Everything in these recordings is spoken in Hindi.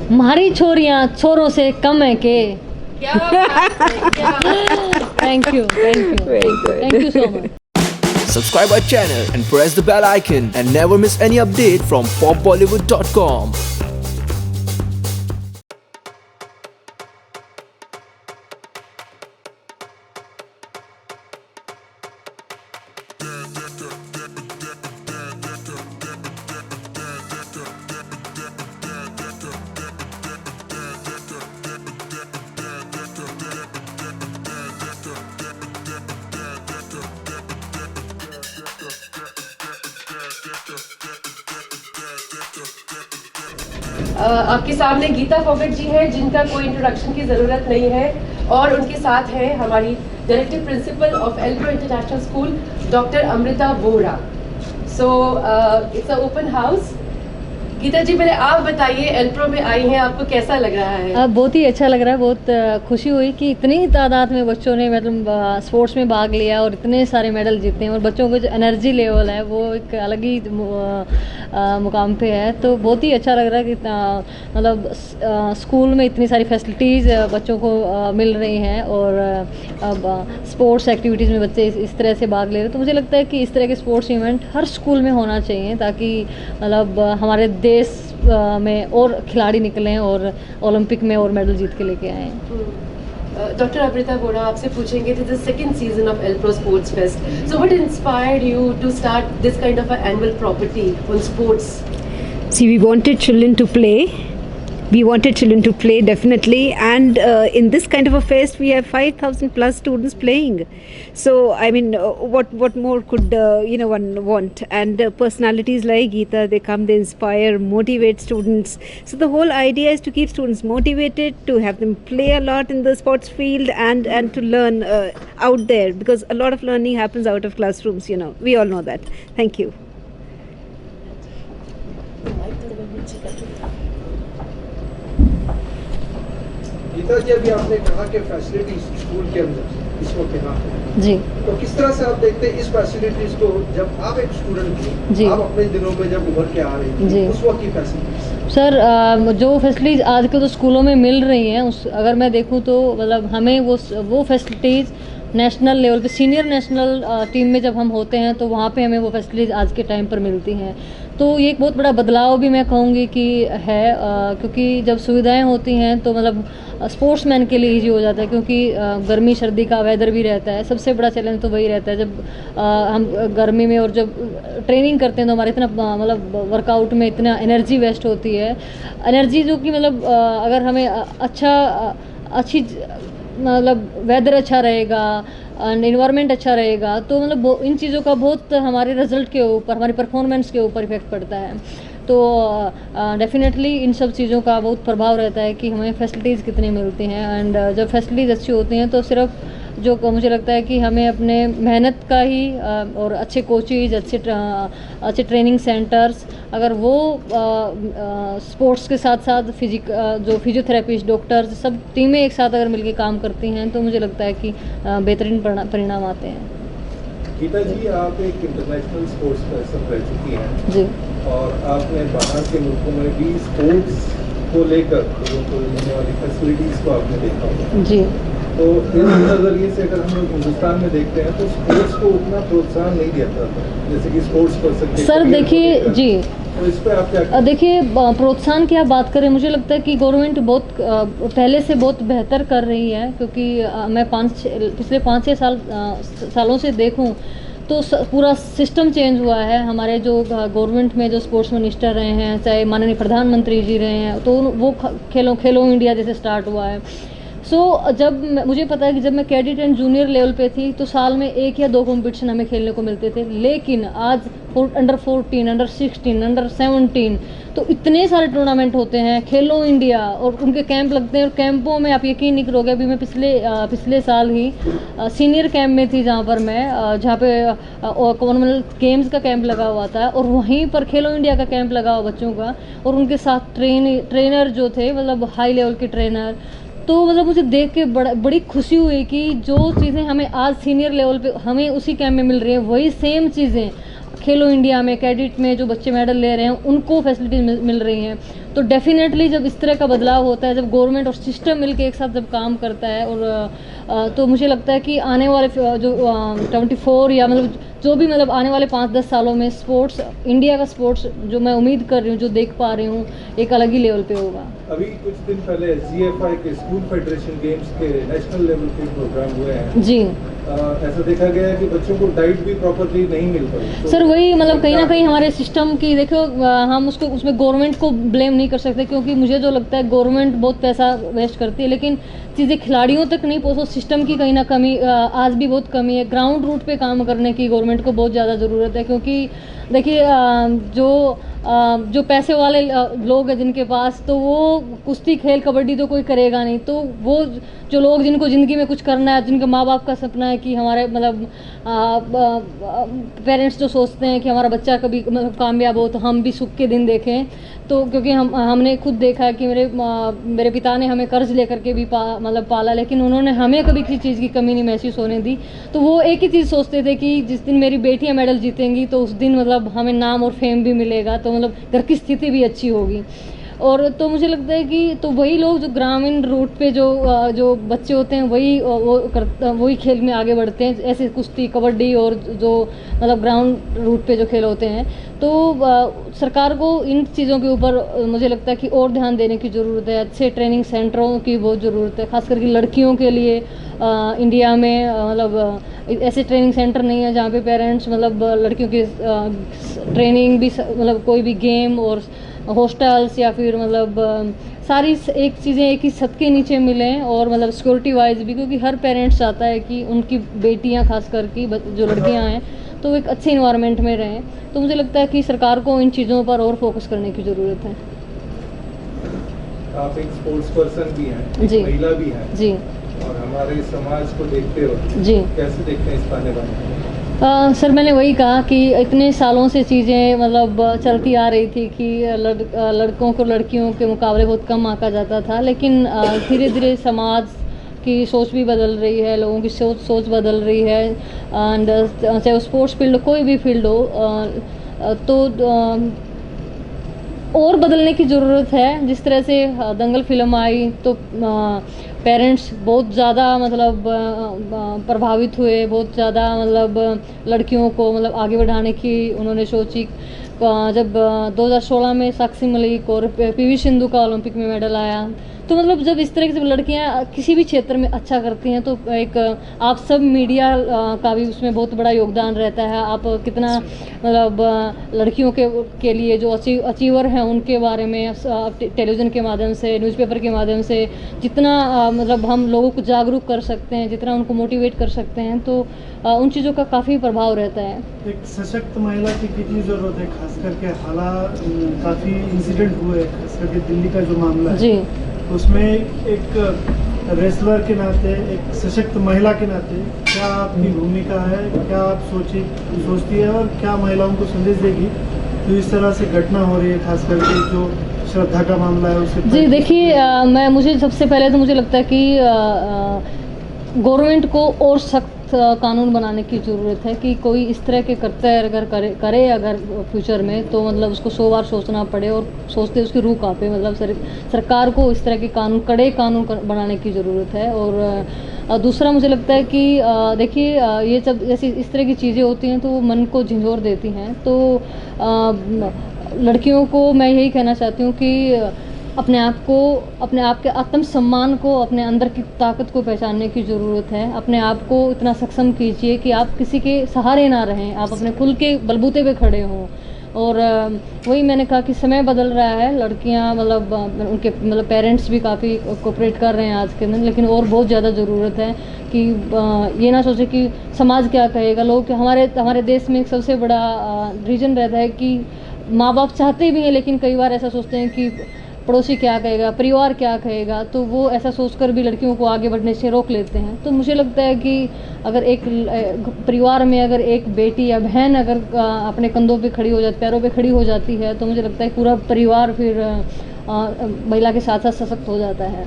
हमारी छोरियां छोरों से कम है के। Thank you so much. Subscribe our channel and press the bell icon and never miss any update from popbollywood.com. आपके सामने गीता फोगट जी हैं, जिनका कोई इंट्रोडक्शन की ज़रूरत नहीं है, और उनके साथ है हमारी director principal of Elpro international school doctor Amrita Vohra. So it's a open house. Geeta ji, पहले आप बताइए, एल्प्रो में आई हैं, आपको कैसा लग रहा है? बहुत ही अच्छा लग रहा है। बहुत खुशी हुई कि इतनी तादाद में बच्चों ने मतलब स्पोर्ट्स में भाग लिया और इतने सारे मेडल जीते हैं, और बच्चों का जो एनर्जी लेवल है वो एक अलग ही मुकाम पे है। तो बहुत ही अच्छा लग रहा है कि मतलब स्कूल में इतनी सारी फैसिलिटीज़ बच्चों को मिल रही हैं, और अब स्पोर्ट्स एक्टिविटीज़ में बच्चे इस तरह से भाग ले रहे हैं। तो मुझे लगता है कि इस तरह के स्पोर्ट्स इवेंट हर स्कूल में होना चाहिए, ताकि मतलब हमारे देश में और खिलाड़ी निकलें और ओलंपिक में और मेडल जीत के लेके आएँ। डॉक्टर अमृता वोहरा, आपसे पूछेंगे, this is second season of Elpro sports fest, so what inspired you to start this kind of annual property on sports? See, we wanted children to play. We wanted children to play definitely, and in this kind of a fest, we have 5,000 plus students playing. So, I mean, what more could one want? And personalities like Geeta, they come, they inspire, motivate students. So the whole idea is to keep students motivated, to have them play a lot in the sports field, and to learn out there, because a lot of learning happens out of classrooms. We all know that. Thank you. Geeta ji, अभी आपने कहा कि फैसिलिटीज स्कूल के अंदर इस वक्त यहाँ है जी, तो किस तरह से आप देखते हैं इस फैसिलिटीज को, जब आप एक स्टूडेंट जी, थे, आप अपने दिनों में जब उभर के आ रही थी, जी, उस वक्त की फैसिलिटीज? सर जो फैसिलिटीज़ आजकल तो स्कूलों में मिल रही हैं, अगर मैं देखूं तो मतलब हमें वो फैसिलिटीज़ नेशनल लेवल पे, सीनियर नेशनल टीम में जब हम होते हैं तो वहाँ पे हमें वो फैसिलिटीज़ आज के टाइम पर मिलती हैं। तो ये एक बहुत बड़ा बदलाव भी मैं कहूँगी कि है, क्योंकि जब सुविधाएं होती हैं तो मतलब स्पोर्ट्समैन के लिए ईजी हो जाता है, क्योंकि गर्मी सर्दी का वेदर भी रहता है। सबसे बड़ा चैलेंज तो वही रहता है जब हम गर्मी में और जब ट्रेनिंग करते हैं तो हमारे इतना मतलब वर्कआउट में इतना एनर्जी वेस्ट होती है, एनर्जी जो कि मतलब अगर हमें अच्छी मतलब वेदर अच्छा रहेगा एंड इन्वायरमेंट अच्छा रहेगा तो मतलब इन चीज़ों का बहुत हमारे रिजल्ट के ऊपर, हमारी परफॉर्मेंस के ऊपर इफेक्ट पड़ता है। तो डेफिनेटली इन सब चीज़ों का बहुत प्रभाव रहता है कि हमें फैसिलिटीज़ कितनी मिलती हैं। एंड जब फैसिलिटीज़ अच्छी होती हैं तो सिर्फ जो मुझे लगता है कि हमें अपने मेहनत का ही और अच्छे कोचेज, अच्छे ट्रेनिंग सेंटर्स, अगर वो स्पोर्ट्स के साथ साथ जो फिजियोथेरेपिस्ट, डॉक्टर्स, सब टीमें एक साथ अगर मिलके काम करती हैं तो मुझे लगता है कि बेहतरीन परिणाम आते हैं। गीता जी, आप एक इंटरनेशनल स्पोर्ट्स पर्सन रह चुकी हैं जी, और आपने बाहर के मुल्कों में भी स्पोर्ट्स को लेकर लोगों को मिलने वाली फैसिलिटीज़ को आपने देखा होगा। जी, तो इस नज़रिए से अगर हम लोग हिंदुस्तान में देखते हैं तो स्पोर्ट्स को उतना प्रोत्साहन नहीं दिया जाता जैसे कि स्पोर्ट्स पर्सन के सर देखिए जी, तो इस पर आप क्या? देखिए प्रोत्साहन की आप बात करें, मुझे लगता है कि गवर्नमेंट बहुत पहले से बहुत बेहतर कर रही है, क्योंकि मैं पिछले 5-6 सालों से देखूं तो पूरा सिस्टम चेंज हुआ है। हमारे जो गवर्नमेंट में जो स्पोर्ट्स मिनिस्टर रहे हैं, चाहे माननीय प्रधानमंत्री जी रहे हैं, तो वो खेलो इंडिया जैसे स्टार्ट हुआ है। जब मुझे पता है कि जब मैं कैडेट एंड जूनियर लेवल पे थी तो साल में 1 या 2 कंपटीशन हमें खेलने को मिलते थे, लेकिन आज अंडर 14, अंडर 16, अंडर 17 तो इतने सारे टूर्नामेंट होते हैं, खेलो इंडिया, और उनके कैंप लगते हैं। और कैंपों में आप यकीन नहीं करोगे, अभी मैं पिछले साल ही सीनियर कैंप में थी, जहाँ पे कॉमनवेल्थ गेम्स का कैंप लगा हुआ था, और वहीं पर खेलो इंडिया का कैंप लगा हुआ बच्चों का, और उनके साथ ट्रेनर जो थे मतलब हाई लेवल के ट्रेनर। तो मतलब मुझे देख के बड़ी खुशी हुई कि जो चीज़ें हमें आज सीनियर लेवल पे हमें उसी कैंप में मिल रही हैं, वही सेम चीज़ें खेलो इंडिया में कैडेट में जो बच्चे मेडल ले रहे हैं उनको फैसिलिटीज मिल रही हैं। तो तो डेफिनेटली जब इस तरह का बदलाव होता है, जब गवर्नमेंट और सिस्टम मिलकर एक साथ जब काम करता है, और तो मुझे लगता है कि आने वाले जो 24 या मतलब जो भी मतलब आने वाले 5-10 सालों में स्पोर्ट्स, इंडिया का स्पोर्ट्स जो मैं उम्मीद कर रही हूँ, जो देख पा रही हूँ, एक अलग ही लेवल पे होगा। अभी कुछ दिन पहले SGFI के स्कूल फेडरेशन गेम्स के नेशनल लेवल के प्रोग्राम हुए हैं जी। ऐसा देखा गया है कि बच्चों को डाइट भी प्रॉपर्ली नहीं मिल पाई। सर वही मतलब कहीं ना कहीं हमारे सिस्टम की देखो, हम उसको उसमें गवर्नमेंट को ब्लेम नहीं कर सकते, क्योंकि मुझे जो लगता है गवर्नमेंट बहुत पैसा वेस्ट करती है, लेकिन चीज़ें खिलाड़ियों तक नहीं पहुँचो। सिस्टम की कहीं ना कमी आज भी बहुत कमी है। ग्राउंड रूट पे काम करने की गवर्नमेंट को बहुत ज़्यादा ज़रूरत है, क्योंकि देखिए जो पैसे वाले लोग हैं जिनके पास, तो वो कुश्ती खेल कबड्डी तो कोई करेगा नहीं। तो वो जो लोग जिनको ज़िंदगी में कुछ करना है, जिनके माँ बाप का सपना है कि हमारे मतलब पेरेंट्स जो सोचते हैं कि हमारा बच्चा कभी मतलब कामयाब हो, तो हम भी सुख के दिन देखें। तो क्योंकि हमने खुद देखा है कि मेरे पिता ने हमें कर्ज लेकर के भी मतलब पाला, लेकिन उन्होंने हमें कभी किसी चीज़ की कमी नहीं महसूस होने दी। तो वो एक ही चीज़ सोचते थे कि जिस दिन मेरी बेटियां मेडल जीतेंगी तो उस दिन मतलब हमें नाम और फेम भी मिलेगा, तो मतलब घर की स्थिति भी अच्छी होगी। और तो मुझे लगता है कि तो वही लोग जो ग्रामीण रूट पे जो बच्चे होते हैं वही खेल में आगे बढ़ते हैं, ऐसे कुश्ती कबड्डी और जो मतलब ग्राउंड रूट पे जो खेल होते हैं। तो सरकार को इन चीज़ों के ऊपर मुझे लगता है कि और ध्यान देने की ज़रूरत है। अच्छे ट्रेनिंग सेंटरों की बहुत ज़रूरत है, खास करके लड़कियों के लिए। इंडिया में मतलब ऐसे ट्रेनिंग सेंटर नहीं है जहाँ पे पेरेंट्स मतलब लड़कियों की ट्रेनिंग भी मतलब कोई भी गेम और हॉस्टल्स या फिर मतलब सारी एक चीज़ें एक ही छत के नीचे मिलें, और मतलब सिक्योरिटी वाइज भी, क्योंकि हर पेरेंट्स चाहता है कि उनकी बेटियां खास करके जो लड़कियां हैं तो एक अच्छे इन्वायरमेंट में रहें। तो मुझे लगता है कि सरकार को इन चीज़ों पर और फोकस करने की ज़रूरत है। आप एक स्पोर्ट्स पर्सन भी हैं, जी, महिला भी हैं जी, और हमारे समाज को देखते हो जी। कैसे देखते हैं इस पाने वाले? सर मैंने वही कहा कि इतने सालों से चीज़ें मतलब चलती आ रही थी कि लड़कों को लड़कियों के मुकाबले बहुत कम आंका जाता था, लेकिन धीरे धीरे समाज की सोच भी बदल रही है, लोगों की सोच बदल रही है। एंड चाहे वो स्पोर्ट्स फील्ड कोई भी फील्ड हो, तो और बदलने की ज़रूरत है। जिस तरह से दंगल फिल्म आई तो पेरेंट्स बहुत ज़्यादा मतलब प्रभावित हुए, बहुत ज़्यादा मतलब लड़कियों को मतलब आगे बढ़ाने की उन्होंने सोची। जब 2016 में साक्षी मलिक और PV सिंधु का ओलंपिक में मेडल आया, तो मतलब जब इस तरह से लड़कियां किसी भी क्षेत्र में अच्छा करती हैं तो एक आप सब मीडिया का भी उसमें बहुत बड़ा योगदान रहता है। आप कितना मतलब लड़कियों के लिए जो अचीवर हैं उनके बारे में टेलीविज़न के माध्यम से, न्यूज़पेपर के माध्यम से जितना मतलब हम लोगों को जागरूक कर सकते हैं, जितना उनको मोटिवेट कर सकते हैं, तो उन चीज़ों का काफ़ी प्रभाव रहता है। एक सशक्त महिला की कितनी ज़रूरत है, खास करके हालात काफ़ी इंसिडेंट हुए, खास करके दिल्ली का जो मामला है जी, उसमें एक रेसलर के नाते, एक सशक्त महिला के नाते क्या आपकी भूमिका है, क्या आप सोचती है और क्या महिलाओं को संदेश देगी तो इस तरह से घटना हो रही है, खास करके जो श्रद्धा का मामला है उससे? जी देखिए, मुझे सबसे पहले तो मुझे लगता है कि गवर्नमेंट को और सख्त कानून बनाने की ज़रूरत है कि कोई इस तरह के कर्तव्य अगर करे अगर फ्यूचर में, तो मतलब उसको 100 बार सोचना पड़े और सोचते उसकी रूह कांपे। मतलब सरकार को इस तरह के कड़े कानून बनाने की ज़रूरत है। और दूसरा मुझे लगता है कि देखिए ये जब ऐसी इस तरह की चीज़ें होती हैं तो वो मन को झंझोर देती हैं। तो लड़कियों को मैं यही कहना चाहती हूँ कि अपने आप के आत्मसम्मान को, अपने अंदर की ताकत को पहचानने की ज़रूरत है। अपने आप को इतना सक्षम कीजिए कि आप किसी के सहारे ना रहें, आप अपने खुद के बलबूते पे खड़े हों। और वही मैंने कहा कि समय बदल रहा है, लड़कियां मतलब उनके मतलब पेरेंट्स भी काफ़ी कोऑपरेट कर रहे हैं आज के दिन, लेकिन और बहुत ज़्यादा ज़रूरत है कि ये ना सोचे कि समाज क्या कहेगा। लोग हमारे देश में एक सबसे बड़ा रीज़न रहता है कि माँ बाप चाहते भी हैं, लेकिन कई बार ऐसा सोचते हैं कि पड़ोसी क्या कहेगा, परिवार क्या कहेगा, तो वो ऐसा सोचकर भी लड़कियों को आगे बढ़ने से रोक लेते हैं। तो मुझे लगता है कि अगर एक परिवार में अगर एक बेटी या बहन अगर अपने कंधों पे खड़ी हो जाती, पैरों पे खड़ी हो जाती है, तो मुझे लगता है पूरा परिवार फिर महिला के साथ साथ सशक्त हो जाता है।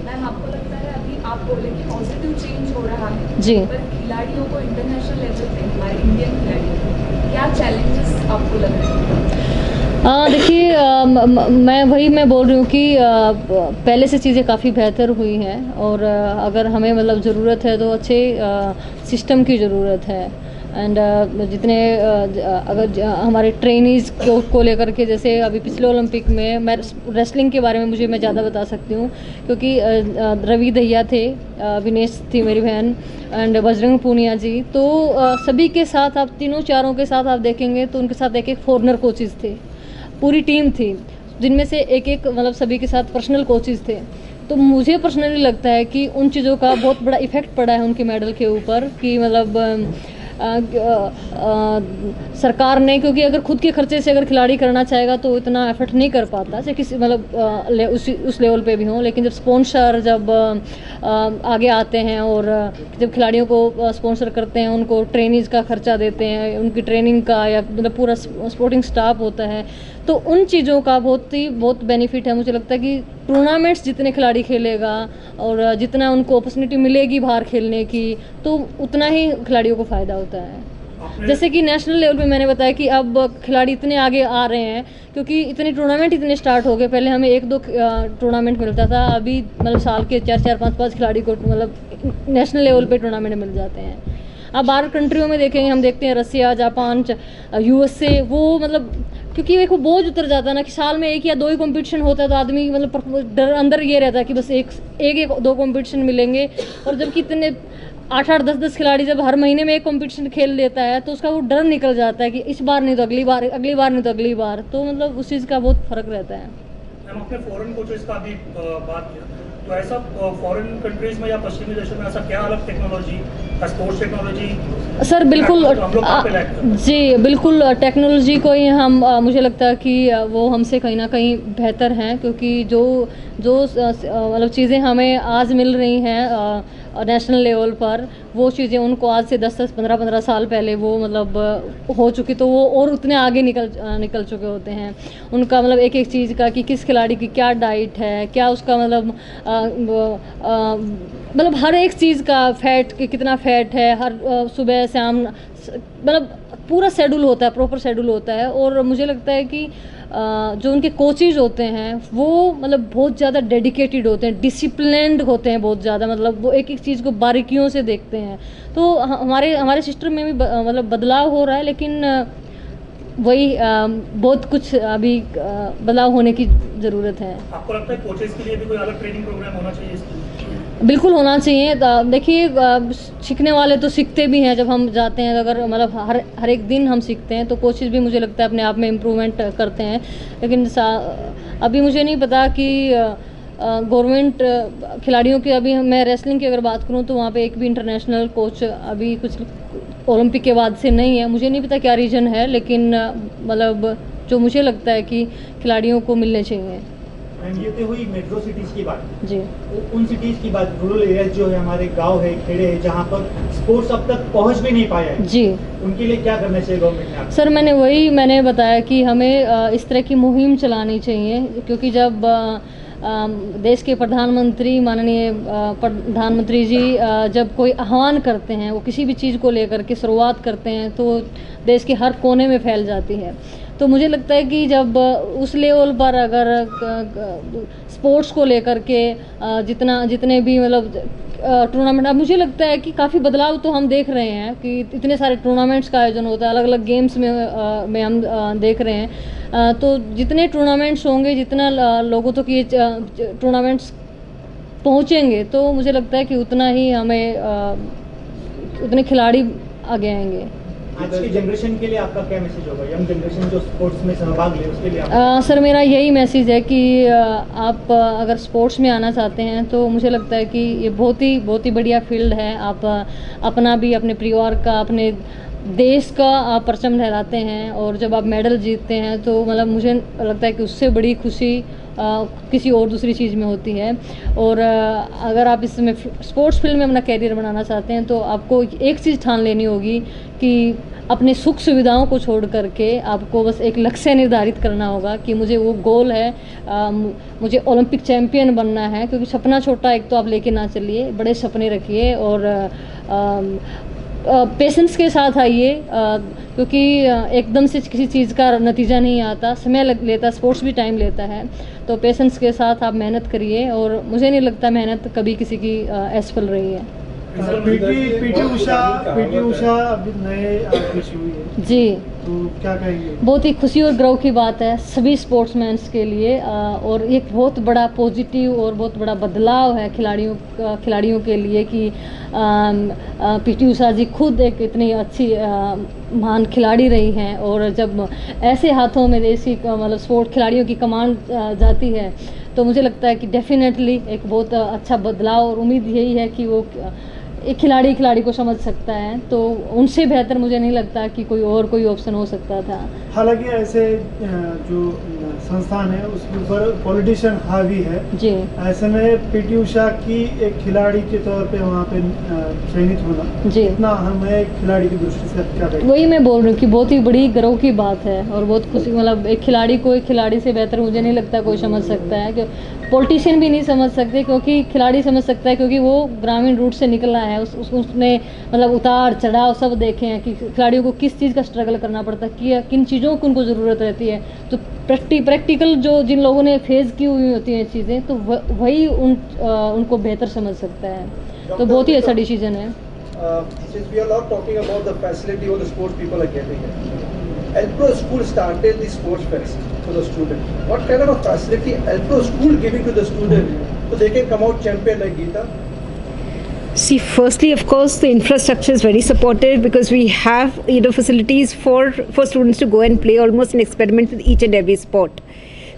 मैम आपको लगता है अभी आप बोले कि पॉजिटिव चेंज हो रहा है जी, पर खिलाड़ियों को इंटरनेशनल लेवल पे, हमारे इंडियन खिलाड़ियों को क्या चैलेंजेस आपको लग रहे हैं? देखिए मैं बोल रही हूँ कि पहले से चीज़ें काफ़ी बेहतर हुई हैं और अगर हमें मतलब ज़रूरत है तो अच्छे सिस्टम की ज़रूरत है। एंड जितने अगर हमारे ट्रेनीज़ को लेकर के, जैसे अभी पिछले ओलंपिक में मैं रेसलिंग के बारे में मैं ज़्यादा बता सकती हूँ क्योंकि रवि दहिया थे, विनेश थी मेरी बहन, एंड बजरंग पूनिया जी, तो सभी के साथ आप तीनों चारों के साथ आप देखेंगे तो उनके साथ एक फॉरेनर कोचेज़ थे, पूरी टीम थी जिनमें से एक मतलब सभी के साथ पर्सनल कोचेज़ थे। तो मुझे पर्सनली लगता है कि उन चीज़ों का बहुत बड़ा इफ़ेक्ट पड़ा है उनके मेडल के ऊपर कि मतलब सरकार ने, क्योंकि अगर खुद के खर्चे से अगर खिलाड़ी करना चाहेगा तो इतना एफर्ट नहीं कर पाता, चाहे किसी मतलब उस लेवल पे भी हों, लेकिन जब स्पॉन्सर जब आगे आते हैं और जब खिलाड़ियों को स्पॉन्सर करते हैं, उनको ट्रेनिंग्स का खर्चा देते हैं, उनकी ट्रेनिंग का या मतलब पूरा स्पोर्टिंग स्टाफ होता है, तो उन चीज़ों का बहुत बेनिफिट है। मुझे लगता है कि टूर्नामेंट्स जितने खिलाड़ी खेलेगा और जितना उनको अपॉर्चुनिटी मिलेगी बाहर खेलने की, तो उतना ही खिलाड़ियों को फ़ायदा होता है। जैसे कि नेशनल लेवल पे मैंने बताया कि अब खिलाड़ी इतने आगे आ रहे हैं क्योंकि इतने टूर्नामेंट इतने स्टार्ट हो गए। पहले हमें 1-2 टूर्नामेंट मिलता था, अभी मतलब साल के 4-4, 5-5 खिलाड़ी को मतलब नेशनल लेवल पे टूर्नामेंट मिल जाते हैं। अब बाहर कंट्रियों में देखेंगे, हम देखते हैं रसिया, जापान, USA, वो मतलब क्योंकि एक वो बोझ उतर जाता है ना कि साल में 1 या 2 ही कंपटीशन होता है, तो आदमी मतलब डर अंदर ये रहता है कि बस एक 2 कंपटीशन मिलेंगे, और जबकि इतने 8-8, 10-10 खिलाड़ी जब हर महीने में एक कंपटीशन खेल लेता है तो उसका वो डर निकल जाता है कि इस बार नहीं तो अगली बार, अगली बार नहीं तो अगली बार, तो मतलब उस चीज़ का बहुत फ़र्क रहता है। हम अपने फॉरेन कोचेस का भी बात किया, तो ऐसा फॉरेन कंट्रीज में या पश्चिमी देशों में ऐसा क्या अलग टेक्नोलॉजी, स्पोर्ट्स टेक्नोलॉजी सर बिल्कुल जी बिल्कुल, टेक्नोलॉजी को ही हम मुझे लगता है कि वो हमसे कहीं ना कहीं बेहतर हैं, क्योंकि जो मतलब चीज़ें हमें आज मिल रही हैं नेशनल लेवल पर, वो चीज़ें उनको आज से 10-10, 15-15 साल पहले वो मतलब हो चुकी, तो वो और उतने आगे निकल चुके होते हैं। उनका मतलब एक चीज़ का कि किस खिलाड़ी की क्या डाइट है, क्या उसका मतलब हर एक चीज़ का फैट कितना फैट है, हर सुबह शाम मतलब पूरा शेड्यूल होता है, प्रॉपर शेड्यूल होता है। और मुझे लगता है कि जो उनके कोचेज होते हैं वो मतलब बहुत ज़्यादा डेडिकेटेड होते हैं, डिसिप्लिन्ड होते हैं बहुत ज़्यादा, मतलब वो एक चीज़ को बारीकियों से देखते हैं। तो हमारे सिस्टम में भी मतलब बदलाव हो रहा है, लेकिन वही बहुत कुछ अभी बदलाव होने की ज़रूरत है। आपको लगता है कोचेस के लिए भी कोई अलग ट्रेनिंग प्रोग्राम होना चाहिए? बिल्कुल होना चाहिए। देखिए सीखने वाले तो सीखते भी हैं, जब हम जाते हैं अगर मतलब हर एक दिन हम सीखते हैं, तो कोचेस भी मुझे लगता है अपने आप में इम्प्रूवमेंट करते हैं। लेकिन अभी मुझे नहीं पता कि गवर्नमेंट खिलाड़ियों की, अभी मैं रेसलिंग की अगर बात करूं तो वहाँ पे एक भी इंटरनेशनल कोच अभी कुछ ओलंपिक के बाद से नहीं है। मुझे नहीं पता क्या रीज़न है, लेकिन मतलब जो मुझे लगता है कि खिलाड़ियों को मिलने चाहिए। ये तो हुई मेट्रो सिटीज़ की बात जी। उन सिटीज़ की बात, रूरल एरियाज जो है, हमारे गांव है, खेड़े है, जहां पर स्पोर्ट्स अब तक पहुंच भी नहीं पाया है, जी, उनके लिए क्या करना चाहिए गवर्नमेंट ने? सर मैंने बताया कि हमें इस तरह की मुहिम चलानी चाहिए, क्योंकि जब देश के प्रधानमंत्री, माननीय प्रधानमंत्री जी जब कोई आह्वान करते हैं, वो किसी भी चीज़ को लेकर के शुरुआत करते हैं, तो देश के हर कोने में फैल जाती है। तो मुझे लगता है कि जब उस लेवल पर अगर स्पोर्ट्स को लेकर के जितने भी मतलब टूर्नामेंट, अब मुझे लगता है कि काफ़ी बदलाव तो हम देख रहे हैं कि इतने सारे टूर्नामेंट्स का आयोजन होता है, अलग अलग गेम्स में हम देख रहे हैं। तो जितने टूर्नामेंट्स होंगे, जितना लोगों तक ये टूर्नामेंट्स पहुंचेंगे, तो मुझे लगता है कि उतना ही हमें उतने खिलाड़ी आगे आएंगे। आज की जनरेशन के लिए आपका क्या मैसेज होगा, यंग जनरेशन जो स्पोर्ट्स में सहभाग ले उसके लिए? सर मेरा यही मैसेज है कि आप अगर स्पोर्ट्स में आना चाहते हैं तो मुझे लगता है कि ये बहुत ही बढ़िया फील्ड है। आप अपना भी, अपने परिवार का, अपने देश का आप परचम लहराते हैं, और जब आप मेडल जीतते हैं तो मतलब मुझे लगता है कि उससे बड़ी खुशी किसी और दूसरी चीज़ में होती है। और अगर आप इसमें स्पोर्ट्स फील्ड में अपना कैरियर बनाना चाहते हैं तो आपको एक चीज़ ठान लेनी होगी कि अपने सुख सुविधाओं को छोड़ करके आपको बस एक लक्ष्य निर्धारित करना होगा कि मुझे वो गोल है, मुझे ओलंपिक चैम्पियन बनना है। क्योंकि सपना छोटा एक तो आप लेके ना चलिए, बड़े सपने रखिए, और पेशेंस के साथ आइए, क्योंकि एकदम से किसी चीज़ का नतीजा नहीं आता, समय लेता, स्पोर्ट्स भी टाइम लेता है। तो पेशेंस के साथ आप मेहनत करिए, और मुझे नहीं लगता मेहनत कभी किसी की असफल रही है। पीटी उषा अभी नए पेश हुई है जी, तो क्या कहेंगे? बहुत ही खुशी और गर्व की बात है सभी स्पोर्ट्समैन्स के लिए, और एक बहुत बड़ा पॉजिटिव और बहुत बड़ा बदलाव है खिलाड़ियों के लिए कि पीटी उषा जी खुद एक इतनी अच्छी महान खिलाड़ी रही हैं, और जब ऐसे हाथों में देश की मतलब स्पोर्ट खिलाड़ियों की कमान जाती है, तो मुझे लगता है कि डेफिनेटली एक बहुत अच्छा बदलाव, और उम्मीद यही है कि वो एक खिलाड़ी को समझ सकता है। तो उनसे बेहतर मुझे नहीं लगता कि कोई ऑप्शन हो सकता था। हालांकि ऐसे जो संस्थान है उसके ऊपर पॉलिटिशियन हावी है जी, ऐसे में पीटी उषा की एक खिलाड़ी के तौर पे वहाँ पे चयनित होना जी, इतना अहम है खिलाड़ी की दृष्टि से। क्या कहेंगे? वही मैं बोल रही हूँ कि बहुत ही बड़ी गर्व की बात है, और बहुत खुशी, मतलब एक खिलाड़ी से बेहतर मुझे नहीं लगता कोई समझ सकता है, कि पॉलिटिशियन भी नहीं समझ सकते, क्योंकि खिलाड़ी समझ सकता है, क्योंकि वो ग्रामीण रूट से निकला है, उसने मतलब उतार चढ़ाव सब देखे हैं कि खिलाड़ियों को किस चीज़ का स्ट्रगल करना पड़ता है, कि किन चीज़ों की उनको ज़रूरत रहती है। तो प्रैक्टिकल जो जिन लोगों ने फेस की हुई होती हैं चीज़ें, तो वही उनको बेहतर समझ सकता है। तो बहुत ही अच्छा डिसीजन है। Since we are not talking about the facility or the sports people are getting it, Elpro School started the sports fest for the student. What kind of a facility Elpro School giving to the student so they can come out champion like Geeta? See, firstly, of course, the infrastructure is very supportive because we have facilities for students to go and play almost an experiment with each and every sport.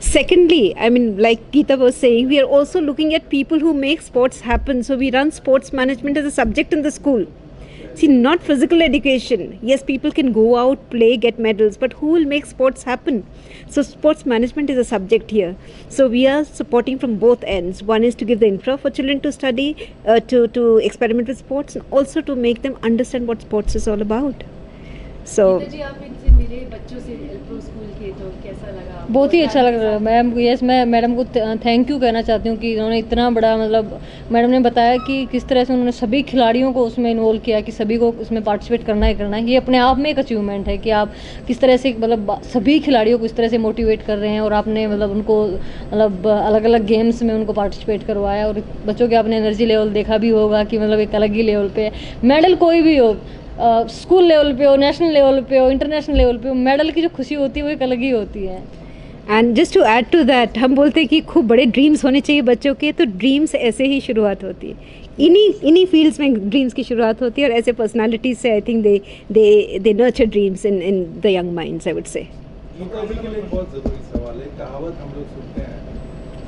Secondly, I mean, like Geeta was saying, we are also looking at people who make sports happen. So we run sports management as a subject in the school. See, not physical education. Yes, people can go out, play, get medals, but who will make sports happen? So sports management is a subject here. So we are supporting from both ends. One is to give the infra for children to study, to experiment with sports, and also to make them understand what sports is all about. So जी, आप इनसे मिले बच्चों से एल्प्रो स्कूल के, तो कैसा लगा? बहुत ही अच्छा लग रहा है मैम। यस, मैं मैडम को थैंक यू कहना चाहती हूँ कि उन्होंने इतना बड़ा, मतलब मैडम ने बताया कि किस तरह से उन्होंने सभी खिलाड़ियों को उसमें इन्वॉल्व किया, कि सभी को उसमें पार्टिसिपेट करना ही करना है। ये अपने आप में एक अचीवमेंट है कि आप किस तरह से मतलब सभी खिलाड़ियों को इस तरह से मोटिवेट कर रहे हैं, और आपने मतलब उनको मतलब अलग अलग गेम्स में उनको पार्टिसिपेट करवाया, और बच्चों के आपने एनर्जी लेवल देखा भी होगा कि मतलब एक अलग ही लेवल पे मेडल कोई भी हो, स्कूल लेवल पे हो, नेशनल लेवल पे हो, इंटरनेशनल लेवल पे हो, मेडल की जो खुशी होती है वो एक अलग ही होती है। And just to add to that, हम बोलते हैं कि खूब बड़े ड्रीम्स होने चाहिए बच्चों के, तो ड्रीम्स ऐसे ही शुरुआत होती है, इन्हीं फील्ड्स में ड्रीम्स की शुरुआत होती है, और ऐसे पर्सनालिटीज से I think they nurture dreams in the young minds, I would say. अभी के लिए बहुत ज़रूरी सवाल है। कहावत हम लोग सुनते हैं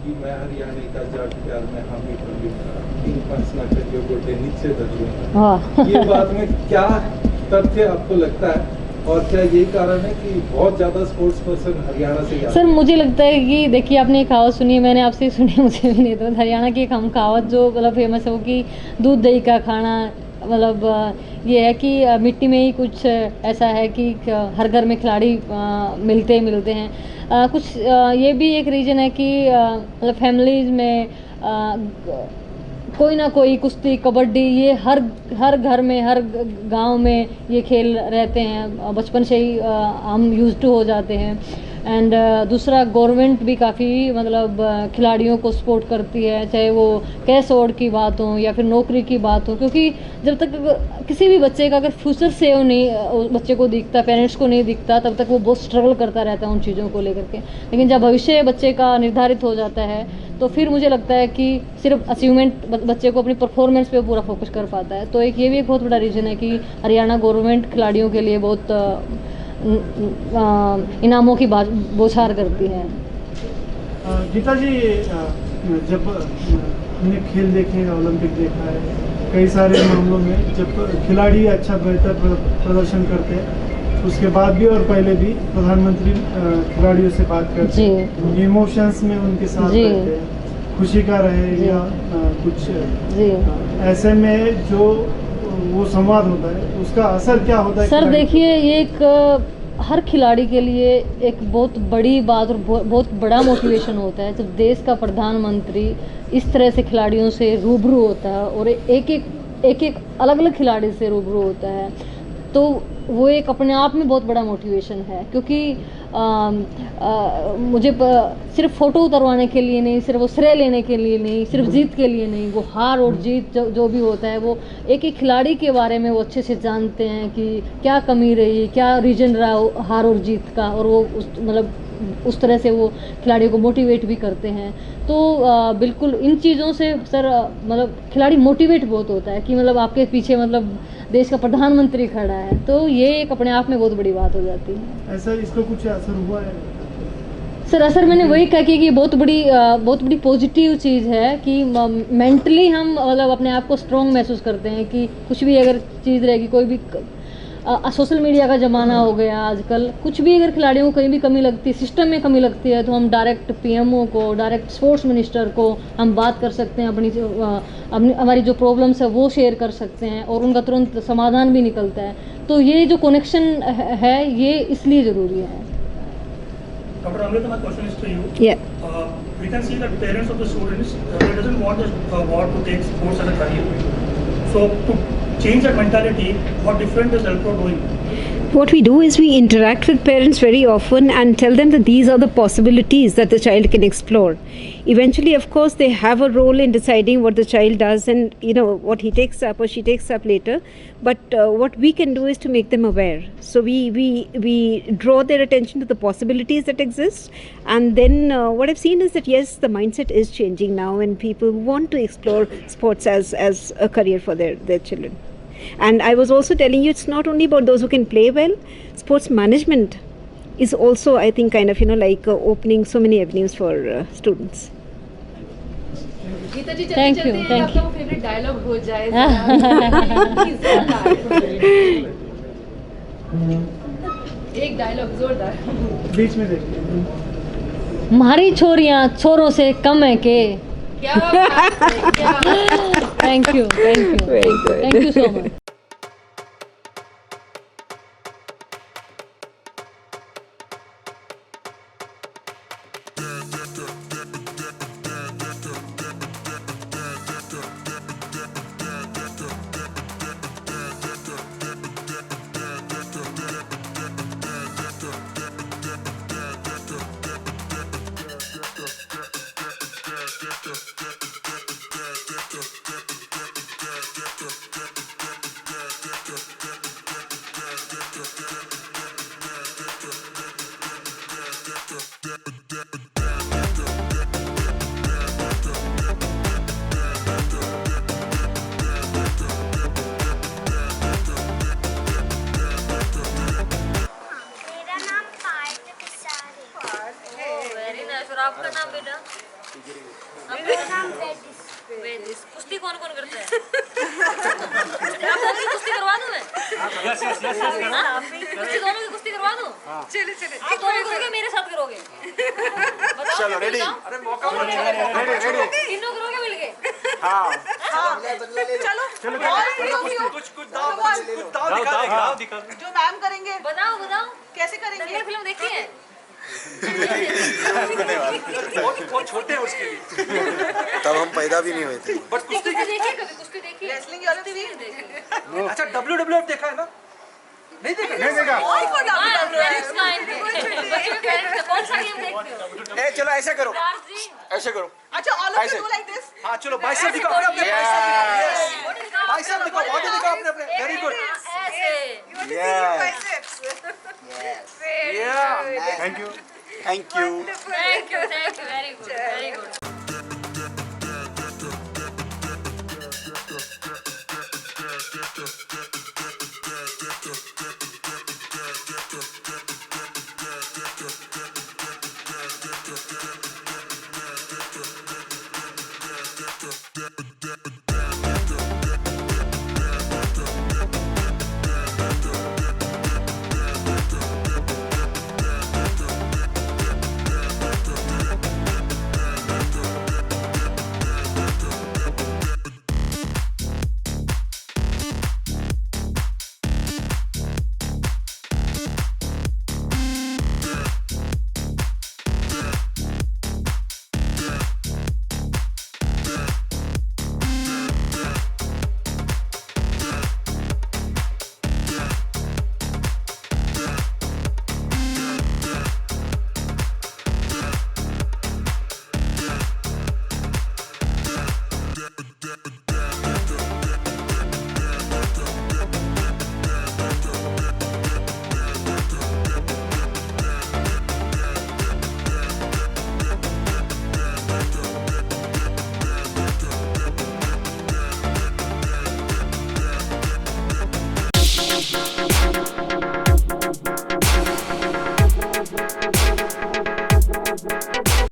कि मैं हरियाणा का जाट प्यार में हामी गोटे नीचे ये बात में क्या तथ्य आपको लगता है, और क्या यही कारण है कि बहुत ज़्यादा स्पोर्ट्स पर्सन हरियाणा से? सर, मुझे लगता है कि देखिए, आपने एक कहावत सुनी है, मैंने आपसे सुनी, मुझे भी नहीं, तो हरियाणा की एक हम कहावत जो मतलब फेमस है वो कि दूध दही का खाना, मतलब ये है कि मिट्टी में ही कुछ ऐसा है कि हर घर में खिलाड़ी मिलते हैं। कुछ ये भी एक रीज़न है कि मतलब फैमिलीज़ में कोई ना कोई कुश्ती, कबड्डी, ये हर घर में, हर गांव में ये खेल रहते हैं, बचपन से ही हम यूज्ड टू हो जाते हैं। एंड दूसरा, गवर्नमेंट भी काफ़ी मतलब खिलाड़ियों को सपोर्ट करती है, चाहे वो कैश अवार्ड की बात हो या फिर नौकरी की बात हो, क्योंकि जब तक किसी भी बच्चे का अगर फ्यूचर से वो नहीं बच्चे को दिखता, पेरेंट्स को नहीं दिखता, तब तक वो बहुत स्ट्रगल करता रहता है उन चीज़ों को लेकर के। लेकिन जब भविष्य बच्चे का निर्धारित हो जाता है, तो फिर मुझे लगता है कि सिर्फ अचीवमेंट बच्चे को अपनी परफॉर्मेंस पे पूरा फोकस कर पाता है। तो ये भी एक बहुत बड़ा रीज़न है कि हरियाणा गवर्नमेंट खिलाड़ियों के लिए बहुत इनामों की बौछार करती है। गीता जी, जब हमने खेल देखे, ओलंपिक देखा है, कई सारे मामलों में जब खिलाड़ी अच्छा बेहतर प्रदर्शन करते हैं, उसके बाद भी और पहले भी प्रधानमंत्री खिलाड़ियों से बात करते हैं, इमोशंस में उनके साथ रहते हैं, खुशी का रहे या कुछ ऐसे में जो वो संवाद होता है, उसका असर क्या होता है? सर देखिए, ये एक हर खिलाड़ी के लिए एक बहुत बड़ी बात और बहुत बड़ा मोटिवेशन होता है जब देश का प्रधानमंत्री इस तरह से खिलाड़ियों से रूबरू होता है और एक एक एक एक अलग अलग खिलाड़ी से रूबरू होता है, तो वो एक अपने आप में बहुत बड़ा मोटिवेशन है। क्योंकि मुझे सिर्फ फ़ोटो उतरवाने के लिए नहीं, सिर्फ वो श्रेय लेने के लिए नहीं, सिर्फ जीत के लिए नहीं, वो हार और जीत जो भी होता है, वो एक एक खिलाड़ी के बारे में वो अच्छे से जानते हैं कि क्या कमी रही, क्या रीजन रहा हार और जीत का, और वो उस तरह से वो खिलाड़ियों को मोटिवेट भी करते हैं। तो बिल्कुल इन चीज़ों से सर मतलब खिलाड़ी मोटिवेट बहुत होता है कि मतलब आपके पीछे मतलब देश का प्रधानमंत्री खड़ा है, तो ये एक अपने आप में बहुत बड़ी बात हो जाती है। ऐसा इसका कुछ असर हुआ है सर? असर मैंने वही कहा कि ये बहुत बड़ी पॉजिटिव चीज़ है कि मेंटली हम मतलब अपने आप को स्ट्रॉन्ग महसूस करते हैं कि कुछ भी अगर चीज़ रहेगी, कोई भी सोशल मीडिया का ज़माना हो गया आजकल, कुछ भी अगर खिलाड़ियों को कहीं भी कमी लगती है, सिस्टम में कमी लगती है, तो हम डायरेक्ट पीएमओ को, डायरेक्ट स्पोर्ट्स मिनिस्टर को हम बात कर सकते हैं, अपनी हमारी जो प्रॉब्लम्स है वो शेयर कर सकते हैं और उनका तुरंत समाधान भी निकलता है। तो ये जो कनेक्शन है ये इसलिए ज़रूरी है। Dr. Amrita, my question is to you. Yeah. We can see that parents of the students they doesn't want to take sports as a career. So to change that mentality, what different is Elpro doing? What we do is we interact with parents very often and tell them that these are the possibilities that the child can explore. Eventually, of course, they have a role in deciding what the child does and what he takes up or she takes up later. But what we can do is to make them aware. So we draw their attention to the possibilities that exist, and then what I've seen is that yes, the mindset is changing now, and people want to explore sports as a career for their children. And I was also telling you, it's not only about those who can play well. Sports management is also, I think, kind of like opening so many avenues for students. Gita ji Thank you, thank आपका वो फेवरेट डायलॉग हो जाए एक डायलॉग जोरदार बीच में देखिए। हमारी छोरियां छोरों से कम है के। क्या बात है, क्या थैंक यू सो मच। आपका नाम बेटा? मेरा नाम वेदिस। कुश्ती कौन कौन करता है? आपकी कुश्ती करवा दूं मैं? यस कुश्ती दोनों की कुश्ती करवा दूं? चलिए आप दोनों करोगे मेरे साथ करोगे? चलो रेडी। अरे मौका रेडी तीनों करोगे मिलके? हाँ चलो कुछ दाव दिखा जो मैम करेंगे। बताओ कैसे करेंगे? फिल्म देखी है? बहुत छोटे हैं उसके लिए। तब हम पैदा भी नहीं हुए थे। बट कुश्ती देखी कभी? कुश्ती देखी? रेसलिंग वाली टीवी अच्छा WWF देखा है ना? नहीं देखा? कौन सा गेम देखते हो? चलो ऐसे करो, ऐसे करो। अच्छा all of you do like this. हाँ चलो बाइसेप दिखाओ अपने, बाइसेप दिखाओ, बॉडी दिखाओ अपने। Very good. Thank you. Very good.